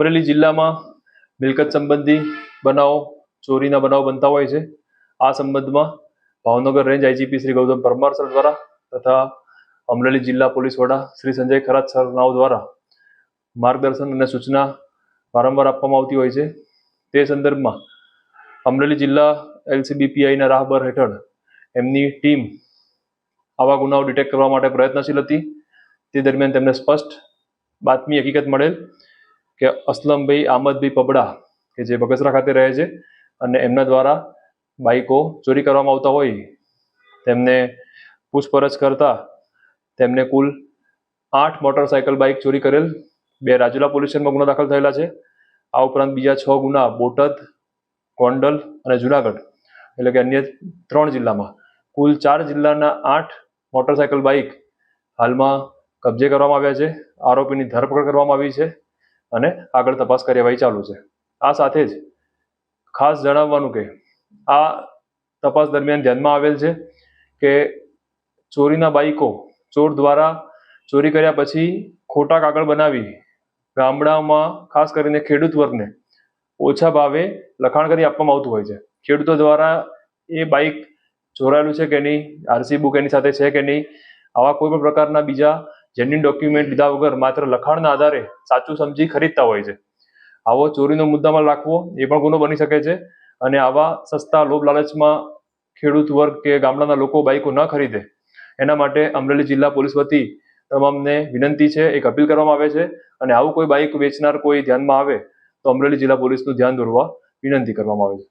અમરેલી જિલ્લામાં મિલકત સંબંધી બનાવો, ચોરીના બનાવો બનતા હોય છે। આ સંબંધમાં Bhavnagar range IGP Shri Gautam Parmar sir દ્વારા તથા અમરેલી જિલ્લા પોલીસ વડા શ્રી સંજય ખરાત સર નાઓ દ્વારા માર્ગદર્શન અને સૂચના વારંવાર આપવામાં આવતી હોય છે। તે સંદર્ભમાં અમરેલી જિલ્લા એલસીબીપીઆઈના રાહબર હેઠળ એમની ટીમ આવા ગુનાઓ ડિટેક્ટ કરવા માટે પ્રયત્નશીલ હતી। તે દરમિયાન તેમને સ્પષ્ટ બાતમી હકીકત મળેલ કે અસલમભાઈ આમદભાઈ પબડા કે જે બગસરા ખાતે રહે છે અને એમના દ્વારા બાઇકો ચોરી કરવામાં આવતા હોય તેમને પૂછપરછ કરતા તેમને કુલ 8 મોટરસાયકલ બાઇક ચોરી કરેલ, 2 રાજુલા પોલીસ સ્ટેશનમાં ગુના દાખલ થયેલા છે। આ ઉપરાંત બીજા 6 ગુના બોટાદ, ગોંડલ અને જુનાગઢ એટલે કે અન્ય 3 જિલ્લામાં કુલ 4 જિલ્લાના 8 મોટરસાયકલ બાઇક હાલમાં કબજે કરવામાં આવ્યા છે। આરોપીની ધરપકડ કરવામાં આવી છે અને આગળ તપાસ કાર્યવાહી ચાલુ છે। આ સાથે જ ખાસ જણાવવાનું કે આ તપાસ દરમિયાન ધ્યાનમાં આવેલ છે કે ચોરીના બાઇકો ચોર દ્વારા ચોરી કર્યા પછી ખોટા કાગળ બનાવી ગામડામાં ખાસ કરીને ખેડૂત વર્ગને ઓછા ભાવે લખાણ કરી આપવામાં આવતું હોય છે। ખેડૂતો દ્વારા એ બાઇક ચોરાયેલું છે કે નહીં, આરસી બુક એની સાથે છે કે નહીં, આવા કોઈ પણ પ્રકારના બીજા જેન્યુઇન ડોક્યુમેન્ટ લીધા વગર માત્ર લખાણના આધારે સાચું સમજી ખરીદતા હોય છે। આવો ચોરીનો મુદ્દામાં રાખવો એ પણ ગુનો બની શકે છે અને આવા સસ્તા લોભ લાલચમાં ખેડૂત વર્ગ કે ગામડાના લોકો બાઇકો ન ખરીદે એના માટે અમરેલી જિલ્લા પોલીસ વતી તમામને વિનંતી છે, એક અપીલ કરવામાં આવે છે અને આવું કોઈ બાઇક વેચનાર કોઈ ધ્યાનમાં આવે તો અમરેલી જિલ્લા પોલીસનું ધ્યાન દોરવા વિનંતી કરવામાં આવે છે।